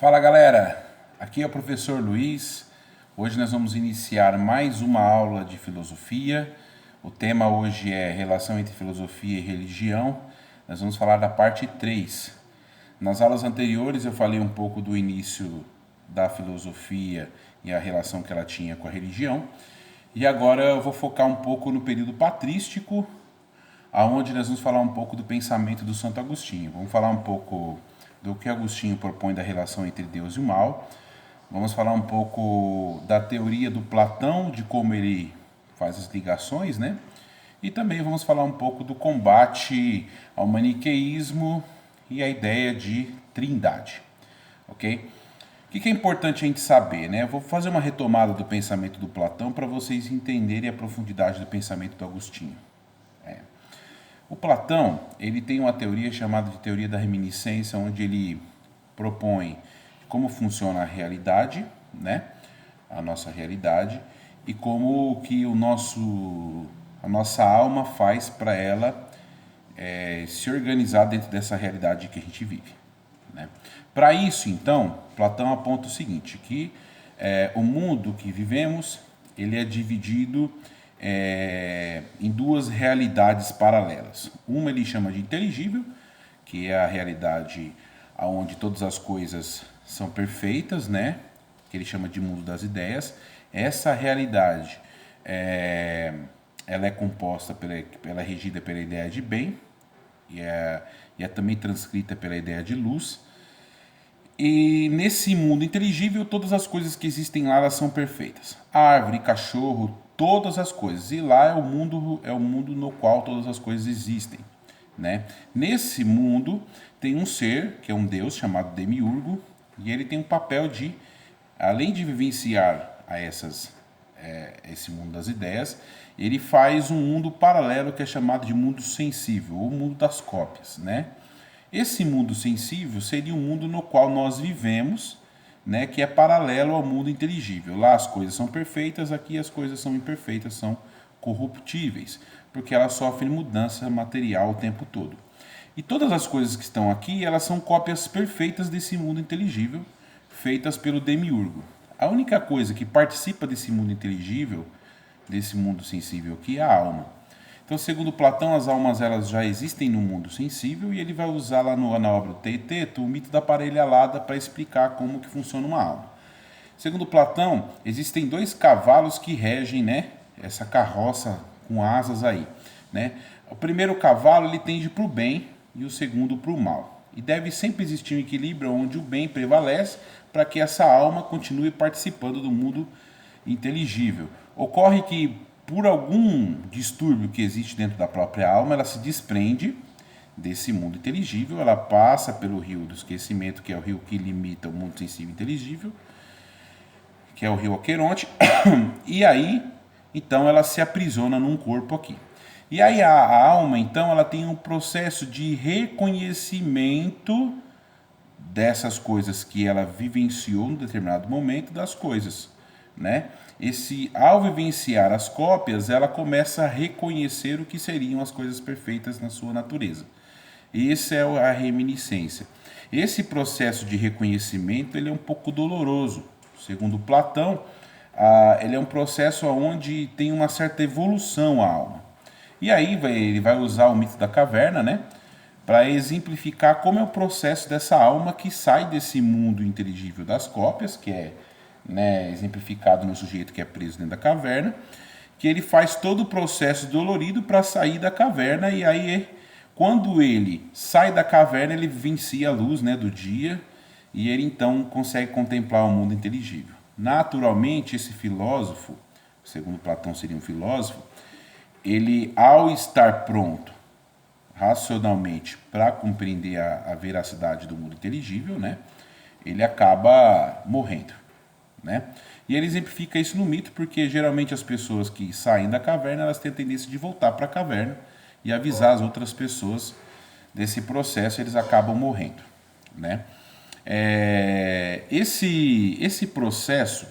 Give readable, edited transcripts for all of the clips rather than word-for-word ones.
Fala galera, aqui é o professor Luiz. Hoje nós vamos iniciar mais uma aula de filosofia. O tema hoje é relação entre filosofia e religião. Nós vamos falar da parte 3. Nas aulas anteriores eu falei um pouco do início da filosofia e a relação que ela tinha com a religião. E agora eu vou focar um pouco no período patrístico, aonde nós vamos falar um pouco do pensamento do Santo Agostinho. Vamos falar um pouco do que Agostinho propõe da relação entre Deus e o mal. Vamos falar um pouco da teoria do Platão, de como ele faz as ligações, né? E também vamos falar um pouco do combate ao maniqueísmo e a ideia de trindade, ok? O que é importante a gente saber, né? Eu vou fazer uma retomada do pensamento do Platão para vocês entenderem a profundidade do pensamento do Agostinho. O Platão, ele tem uma teoria chamada de teoria da reminiscência, onde ele propõe como funciona a realidade, né? A nossa realidade, e como que a nossa alma faz para ela se organizar dentro dessa realidade que a gente vive, né? Para isso, então, Platão aponta o seguinte, que o mundo que vivemos, ele é dividido em duas realidades paralelas. Uma ele chama de inteligível, que é a realidade onde todas as coisas são perfeitas, né? Que ele chama de mundo das ideias. Essa realidade ela é composta ela é regida pela ideia de bem e é também transcrita pela ideia de luz. E nesse mundo inteligível, todas as coisas que existem lá elas são perfeitas. Árvore, cachorro, todas as coisas. E lá é o mundo no qual todas as coisas existem, né? Nesse mundo tem um ser, que é um deus chamado Demiurgo, e ele tem um papel de, além de vivenciar esse mundo das ideias, ele faz um mundo paralelo que é chamado de mundo sensível, ou mundo das cópias, né? Esse mundo sensível seria um mundo no qual nós vivemos, né, que é paralelo ao mundo inteligível. Lá as coisas são perfeitas, aqui as coisas são imperfeitas, são corruptíveis, porque elas sofrem mudança material o tempo todo. E todas as coisas que estão aqui, elas são cópias perfeitas desse mundo inteligível, feitas pelo Demiurgo. A única coisa que participa desse mundo inteligível, desse mundo sensível aqui, é a alma. Então, segundo Platão, as almas elas já existem no mundo sensível e ele vai usar lá na obra do Teeteto o mito da parelha alada para explicar como que funciona uma alma. Segundo Platão, existem dois cavalos que regem, né, essa carroça com asas aí, né? O primeiro cavalo ele tende para o bem e o segundo para o mal. E deve sempre existir um equilíbrio onde o bem prevalece para que essa alma continue participando do mundo inteligível. Ocorre que por algum distúrbio que existe dentro da própria alma, ela se desprende desse mundo inteligível, ela passa pelo rio do esquecimento, que é o rio que limita o mundo sensível e inteligível, que é o rio Aqueronte, e aí, então, ela se aprisiona num corpo aqui. E aí a alma, então, ela tem um processo de reconhecimento dessas coisas que ela vivenciou em determinado momento das coisas, né? Ao vivenciar as cópias, ela começa a reconhecer o que seriam as coisas perfeitas na sua natureza. Essa é a reminiscência. Esse processo de reconhecimento ele é um pouco doloroso. Segundo Platão, ele é um processo onde tem uma certa evolução a alma. E aí ele vai usar o mito da caverna, né, para exemplificar como é o processo dessa alma que sai desse mundo inteligível das cópias, que é, né, exemplificado no sujeito que é preso dentro da caverna, que ele faz todo o processo dolorido para sair da caverna, e aí quando ele sai da caverna ele vivencia a luz, né, do dia, e ele então consegue contemplar o mundo inteligível. Naturalmente esse filósofo, segundo Platão seria um filósofo, ele ao estar pronto racionalmente para compreender a veracidade do mundo inteligível, né, ele acaba morrendo, né? E ele exemplifica isso no mito porque geralmente as pessoas que saem da caverna elas têm a tendência de voltar para a caverna e avisar as outras pessoas desse processo, eles acabam morrendo, né? Esse processo,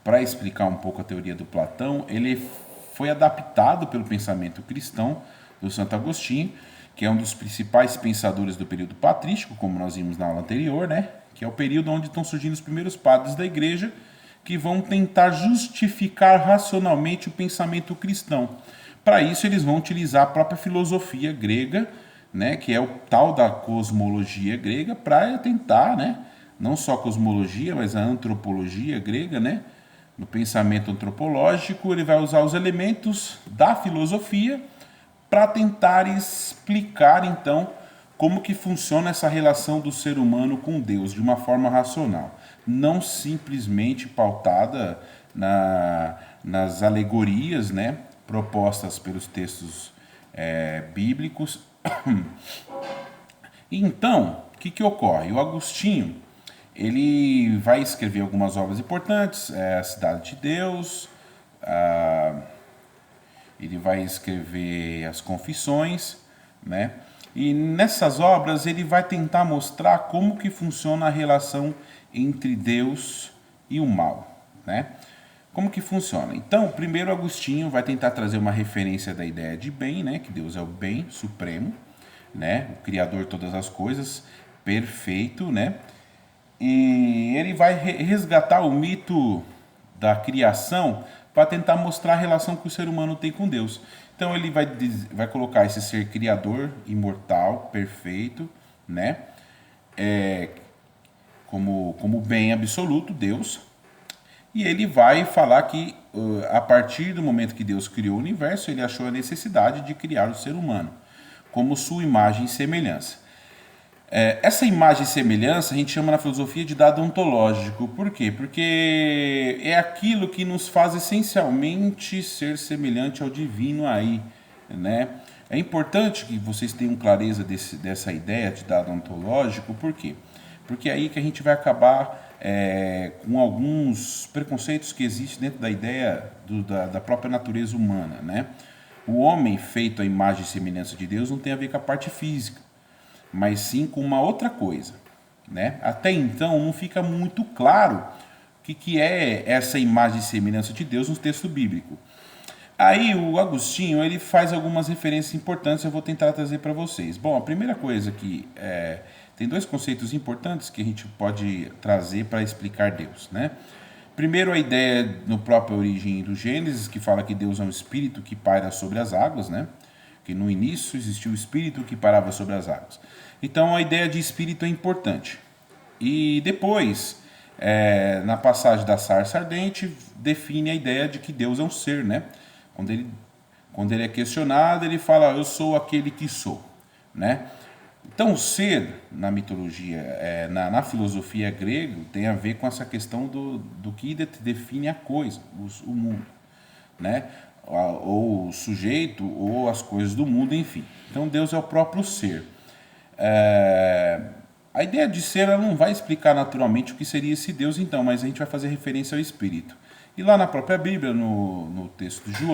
para explicar um pouco a teoria do Platão, ele foi adaptado pelo pensamento cristão do Santo Agostinho, que é um dos principais pensadores do período patrístico, como nós vimos na aula anterior, né? Que é o período onde estão surgindo os primeiros padres da igreja, que vão tentar justificar racionalmente o pensamento cristão. Para isso, eles vão utilizar a própria filosofia grega, né, que é o tal da cosmologia grega, para tentar, né, não só a cosmologia, mas a antropologia grega, né, no pensamento antropológico, ele vai usar os elementos da filosofia para tentar explicar, então, como que funciona essa relação do ser humano com Deus de uma forma racional, não simplesmente pautada nas alegorias, né, propostas pelos textos bíblicos. Então, o que ocorre? O Agostinho, ele vai escrever algumas obras importantes, a Cidade de Deus, ele vai escrever as Confissões, né? E nessas obras ele vai tentar mostrar como que funciona a relação entre Deus e o mal, né? Como que funciona? Então, primeiro Agostinho vai tentar trazer uma referência da ideia de bem, né? Que Deus é o bem supremo, né? O criador de todas as coisas, perfeito, né? E ele vai resgatar o mito da criação para tentar mostrar a relação que o ser humano tem com Deus. Então ele vai colocar esse ser criador, imortal, perfeito, né? Como bem absoluto, Deus. E ele vai falar que a partir do momento que Deus criou o universo, ele achou a necessidade de criar o ser humano como sua imagem e semelhança. Essa imagem e semelhança a gente chama na filosofia de dado ontológico. Por quê? Porque é aquilo que nos faz essencialmente ser semelhante ao divino aí, né? É importante que vocês tenham clareza dessa ideia de dado ontológico. Por quê? Porque é aí que a gente vai acabar com alguns preconceitos que existem dentro da ideia da própria natureza humana, né? O homem feito à imagem e semelhança de Deus não tem a ver com a parte física, mas sim com uma outra coisa, né? Até então não fica muito claro o que é essa imagem e semelhança de Deus no texto bíblico. Aí o Agostinho ele faz algumas referências importantes, eu vou tentar trazer para vocês. Bom, a primeira coisa que tem dois conceitos importantes que a gente pode trazer para explicar Deus, né? Primeiro, a ideia no próprio origem do Gênesis, que fala que Deus é um espírito que paira sobre as águas, né? Que no início existiu o espírito que parava sobre as águas. Então, a ideia de espírito é importante. E depois, na passagem da sarça ardente, define a ideia de que Deus é um ser, né? Quando ele é questionado, ele fala, eu sou aquele que sou, né? Então, o ser, na mitologia, na filosofia grega, tem a ver com essa questão do que define a coisa, o mundo, né? Ou o sujeito, ou as coisas do mundo, enfim. Então, Deus é o próprio ser. A ideia de ser ela não vai explicar naturalmente o que seria esse Deus, então, mas a gente vai fazer referência ao Espírito. E lá na própria Bíblia, no texto de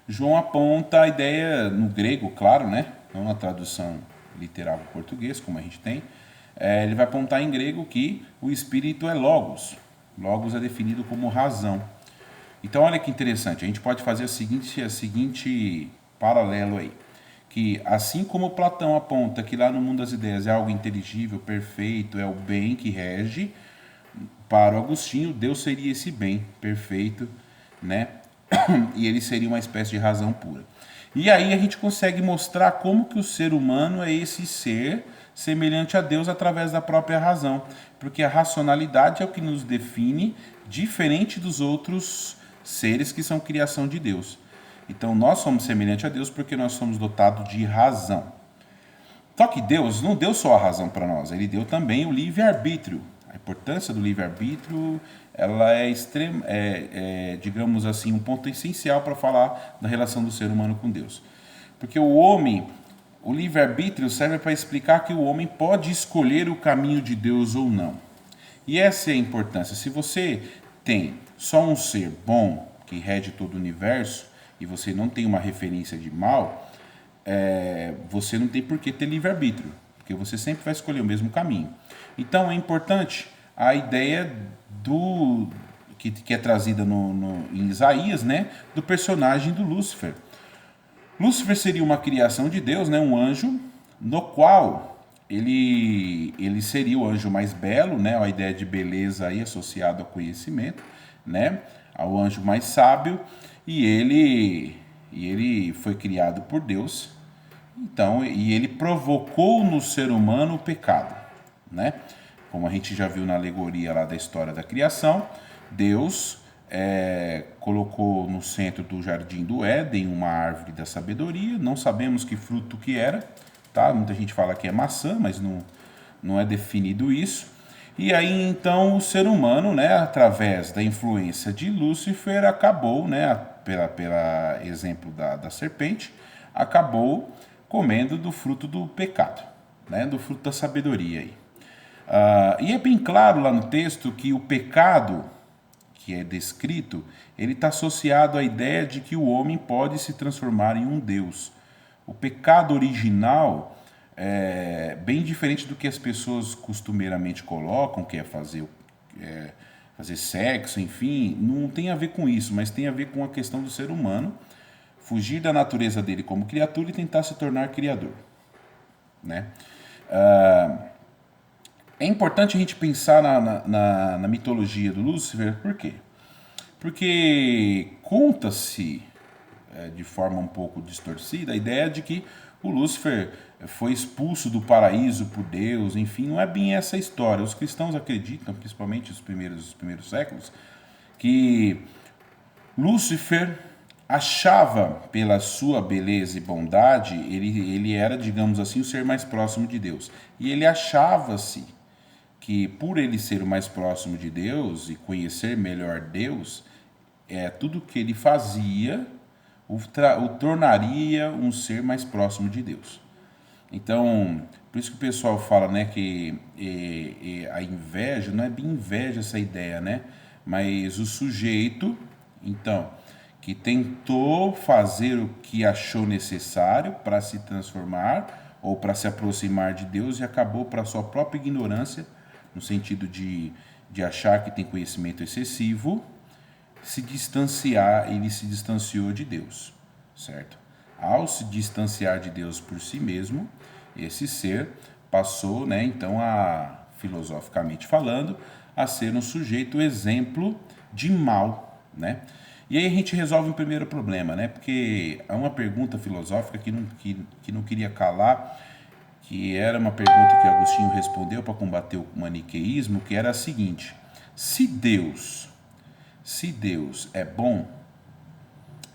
João aponta a ideia, no grego, claro, né? Não na tradução literal em português, como a gente tem, ele vai apontar em grego que o espírito é logos. Logos é definido como razão. Então, olha que interessante, a gente pode fazer a seguinte paralelo aí, que assim como Platão aponta que lá no mundo das ideias é algo inteligível, perfeito, é o bem que rege, para o Agostinho, Deus seria esse bem perfeito, né? E ele seria uma espécie de razão pura. E aí a gente consegue mostrar como que o ser humano é esse ser semelhante a Deus através da própria razão. Porque a racionalidade é o que nos define diferente dos outros seres que são criação de Deus. Então nós somos semelhantes a Deus porque nós somos dotados de razão. Só que Deus não deu só a razão para nós, ele deu também o livre-arbítrio. A importância do livre-arbítrio ela digamos assim, um ponto essencial para falar da relação do ser humano com Deus. Porque o livre-arbítrio serve para explicar que o homem pode escolher o caminho de Deus ou não. E essa é a importância. Se você tem só um ser bom que rege todo o universo e você não tem uma referência de mal, você não tem por que ter livre-arbítrio, porque você sempre vai escolher o mesmo caminho. Então é importante a ideia que é trazida em Isaías, né, do personagem do Lúcifer. Lúcifer seria uma criação de Deus, né, um anjo, no qual ele seria o anjo mais belo, né, a ideia de beleza aí associada ao conhecimento, né, ao anjo mais sábio, e ele foi criado por Deus. Então, e ele provocou no ser humano o pecado, né? Como a gente já viu na alegoria lá da história da criação, Deus colocou no centro do jardim do Éden uma árvore da sabedoria. Não sabemos que fruto que era, tá? Muita gente fala que é maçã, mas não é definido isso. E aí então o ser humano, né, através da influência de Lúcifer, acabou, né, pela exemplo da serpente, acabou comendo do fruto do pecado, né, do fruto da sabedoria aí. E é bem claro lá no texto que o pecado que é descrito, ele está associado à ideia de que o homem pode se transformar em um Deus. O pecado original é bem diferente do que as pessoas costumeiramente colocam, que é fazer sexo, enfim, não tem a ver com isso, mas tem a ver com a questão do ser humano fugir da natureza dele como criatura e tentar se tornar criador, né? É importante a gente pensar na mitologia do Lúcifer, por quê? Porque conta-se, de forma um pouco distorcida, a ideia de que o Lúcifer foi expulso do paraíso por Deus, enfim, não é bem essa história. Os cristãos acreditam, principalmente os primeiros séculos, que Lúcifer achava, pela sua beleza e bondade, ele era, digamos assim, o ser mais próximo de Deus. E ele achava-se que, por ele ser o mais próximo de Deus e conhecer melhor Deus, tudo que ele fazia o tornaria um ser mais próximo de Deus. Então, por isso que o pessoal fala, né, que a inveja, não é bem inveja essa ideia, né, mas o sujeito, então, que tentou fazer o que achou necessário para se transformar ou para se aproximar de Deus e acabou, para sua própria ignorância, no sentido de achar que tem conhecimento excessivo, ele se distanciou de Deus, certo? Ao se distanciar de Deus por si mesmo, esse ser passou, né, então, filosoficamente falando, a ser um sujeito exemplo de mal, né? E aí a gente resolve o primeiro problema, né? Porque há uma pergunta filosófica que não queria calar, que era uma pergunta que Agostinho respondeu para combater o maniqueísmo, que era a seguinte: se Deus é bom,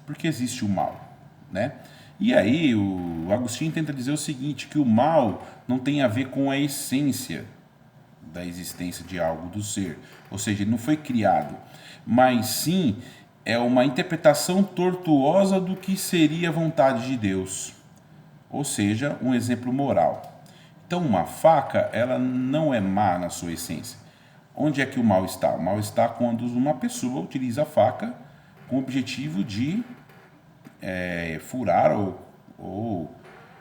por que existe o mal, né? E aí o Agostinho tenta dizer o seguinte, que o mal não tem a ver com a essência da existência de algo, do ser, ou seja, ele não foi criado, mas sim é uma interpretação tortuosa do que seria a vontade de Deus, ou seja, um exemplo moral. Então uma faca, ela não é má na sua essência. Onde é que o mal está? O mal está quando uma pessoa utiliza a faca com o objetivo de furar ou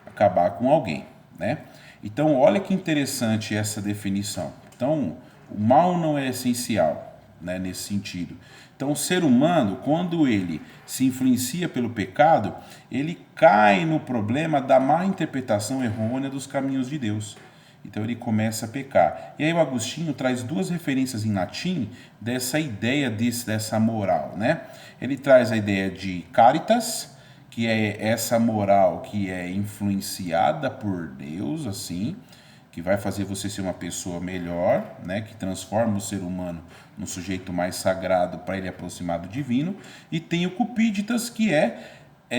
acabar com alguém, né? Então, olha que interessante essa definição. Então, o mal não é essencial, né, nesse sentido. Então, o ser humano, quando ele se influencia pelo pecado, ele cai no problema da má interpretação errônea dos caminhos de Deus. Então ele começa a pecar. E aí o Agostinho traz duas referências em latim dessa ideia dessa moral, né? Ele traz a ideia de caritas, que é essa moral que é influenciada por Deus, assim, que vai fazer você ser uma pessoa melhor, né? Que transforma o ser humano num sujeito mais sagrado para ele aproximar do divino. E tem o cupíditas, que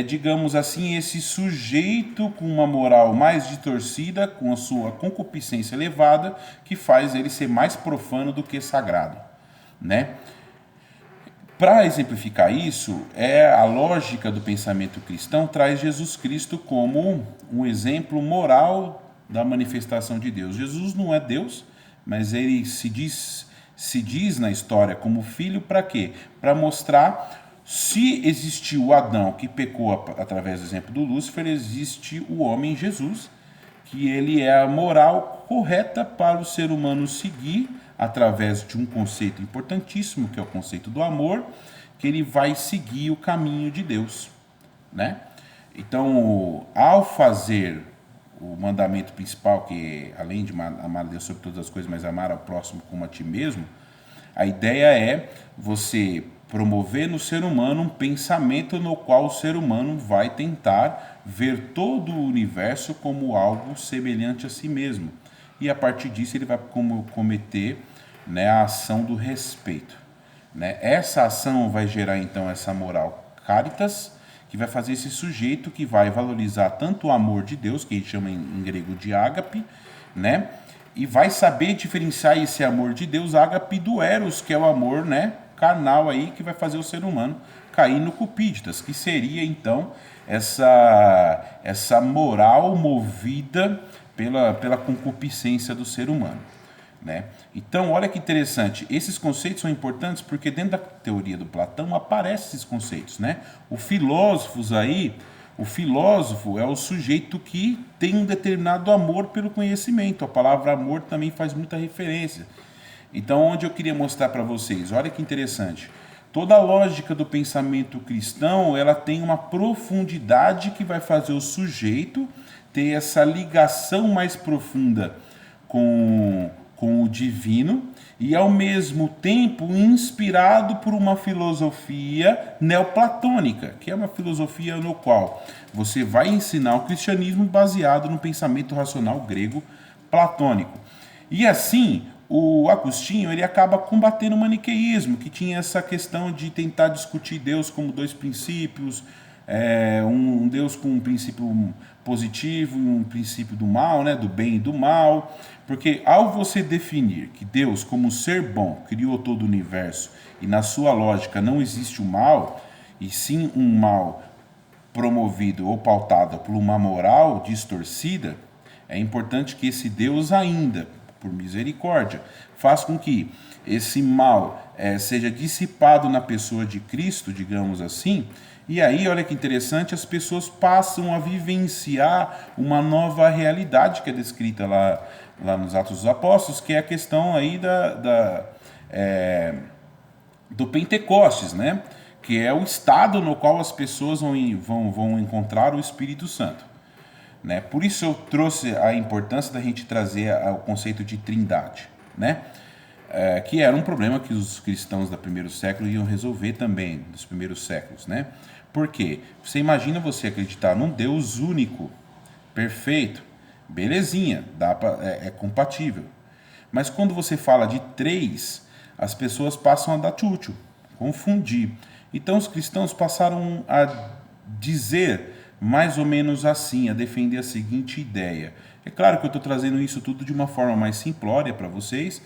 digamos assim, esse sujeito com uma moral mais distorcida, com a sua concupiscência elevada, que faz ele ser mais profano do que sagrado, né? Para exemplificar isso, a lógica do pensamento cristão traz Jesus Cristo como um exemplo moral da manifestação de Deus. Jesus não é Deus, mas ele se diz na história como filho para quê? Para mostrar, se existiu o Adão que pecou através do exemplo do Lúcifer, existe o homem Jesus, que ele é a moral correta para o ser humano seguir através de um conceito importantíssimo, que é o conceito do amor, que ele vai seguir o caminho de Deus, né? Então, ao fazer o mandamento principal, que é, além de amar a Deus sobre todas as coisas, mas amar ao próximo como a ti mesmo, a ideia é você promover no ser humano um pensamento no qual o ser humano vai tentar ver todo o universo como algo semelhante a si mesmo. E a partir disso ele vai cometer, né, a ação do respeito. Né? Essa ação vai gerar então essa moral caritas, que vai fazer esse sujeito que vai valorizar tanto o amor de Deus, que a gente chama em grego de ágape, né? E vai saber diferenciar esse amor de Deus, ágape, do eros, que é o amor, né, carnal aí, que vai fazer o ser humano cair no cupíditas, que seria então essa moral movida pela concupiscência do ser humano. Né? Então, olha que interessante, esses conceitos são importantes porque dentro da teoria do Platão aparecem esses conceitos. Né? O filósofo é o sujeito que tem um determinado amor pelo conhecimento. A palavra amor também faz muita referência. Então, onde eu queria mostrar para vocês, olha que interessante. Toda a lógica do pensamento cristão, ela tem uma profundidade que vai fazer o sujeito ter essa ligação mais profunda com o divino e, ao mesmo tempo, inspirado por uma filosofia neoplatônica, que é uma filosofia no qual você vai ensinar o cristianismo baseado no pensamento racional grego platônico. E assim, o Agostinho ele acaba combatendo o maniqueísmo, que tinha essa questão de tentar discutir Deus como dois princípios, um Deus com um princípio positivo e um princípio do mal, né, do bem e do mal, porque ao você definir que Deus, como ser bom, criou todo o universo e na sua lógica não existe o mal, e sim um mal promovido ou pautado por uma moral distorcida, é importante que esse Deus ainda, por misericórdia, faça com que esse mal seja dissipado na pessoa de Cristo, digamos assim. E aí, olha que interessante, as pessoas passam a vivenciar uma nova realidade que é descrita lá nos Atos dos Apóstolos, que é a questão aí do Pentecostes, né? Que é o estado no qual as pessoas vão encontrar o Espírito Santo. Né? Por isso eu trouxe a importância da gente trazer o conceito de trindade, né? Que era um problema que os cristãos do primeiro século iam resolver também, dos primeiros séculos. Né? Por quê? Você imagina você acreditar num Deus único, perfeito, belezinha, é compatível. Mas quando você fala de três, as pessoas passam a dar tchutchu, confundir. Então os cristãos passaram a dizer mais ou menos assim, a defender a seguinte ideia. É claro que eu estou trazendo isso tudo de uma forma mais simplória para vocês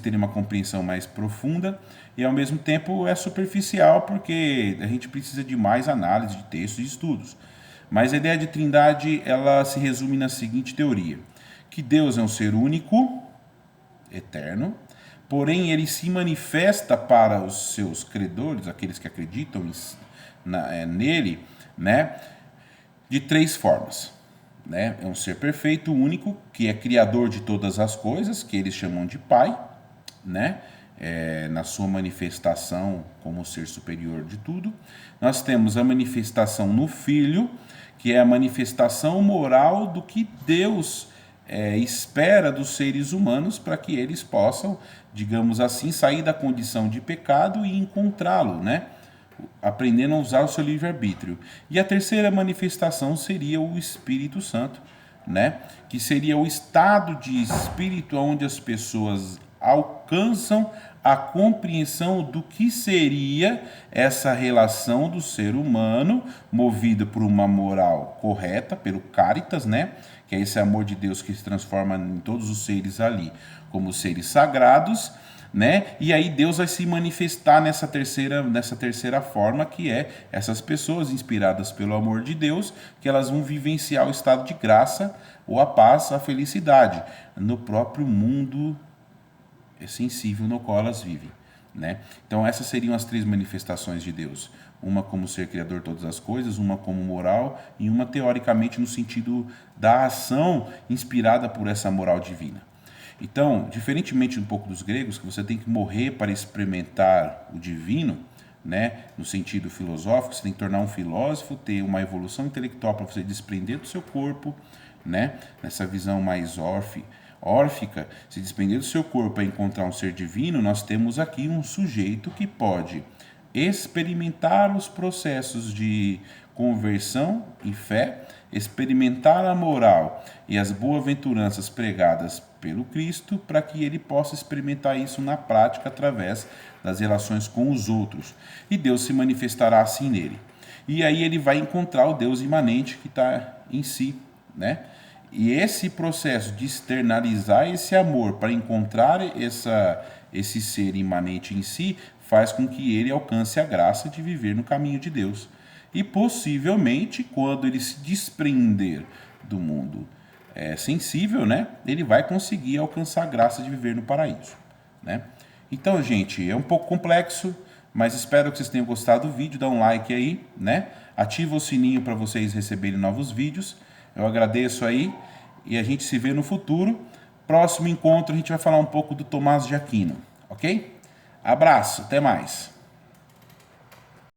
terem uma compreensão mais profunda, e ao mesmo tempo é superficial, porque a gente precisa de mais análise de textos e estudos. Mas a ideia de trindade, ela se resume na seguinte teoria, que Deus é um ser único, eterno, porém ele se manifesta para os seus credores, aqueles que acreditam nele, né, de três formas. Né? É um ser perfeito, único, que é criador de todas as coisas, que eles chamam de Pai, né? Na sua manifestação como ser superior de tudo. Nós temos a manifestação no Filho, que é a manifestação moral do que Deus espera dos seres humanos para que eles possam, digamos assim, sair da condição de pecado e encontrá-lo, né? Aprendendo a usar o seu livre-arbítrio. E a terceira manifestação seria o Espírito Santo, né? Que seria o estado de espírito onde as pessoas alcançam a compreensão do que seria essa relação do ser humano movido por uma moral correta, pelo caritas, né? Que é esse amor de Deus que se transforma em todos os seres ali como seres sagrados, né? E aí Deus vai se manifestar nessa terceira forma, que é essas pessoas inspiradas pelo amor de Deus, que elas vão vivenciar o estado de graça, ou a paz, a felicidade, no próprio mundo sensível no qual elas vivem. Né? Então essas seriam as três manifestações de Deus. Uma como ser criador de todas as coisas, uma como moral, e uma teoricamente no sentido da ação inspirada por essa moral divina. Então, diferentemente um pouco dos gregos, que você tem que morrer para experimentar o divino, né? No sentido filosófico, você tem que tornar um filósofo, ter uma evolução intelectual para você desprender do seu corpo, né? Nessa visão mais órfica, se desprender do seu corpo para encontrar um ser divino, nós temos aqui um sujeito que pode experimentar os processos de conversão e fé, experimentar a moral e as boas-aventuranças pregadas pelo Cristo, para que ele possa experimentar isso na prática através das relações com os outros. E Deus se manifestará assim nele. E aí ele vai encontrar o Deus imanente que está em si, né? E esse processo de externalizar esse amor para encontrar esse ser imanente em si faz com que ele alcance a graça de viver no caminho de Deus. E possivelmente, quando ele se desprender do mundo sensível, né, ele vai conseguir alcançar a graça de viver no paraíso, né? Então, gente, é um pouco complexo, mas espero que vocês tenham gostado do vídeo. Dá um like aí, né? Ativa o sininho para vocês receberem novos vídeos. Eu agradeço aí e a gente se vê no futuro. Próximo encontro a gente vai falar um pouco do Tomás de Aquino, ok? Abraço, até mais.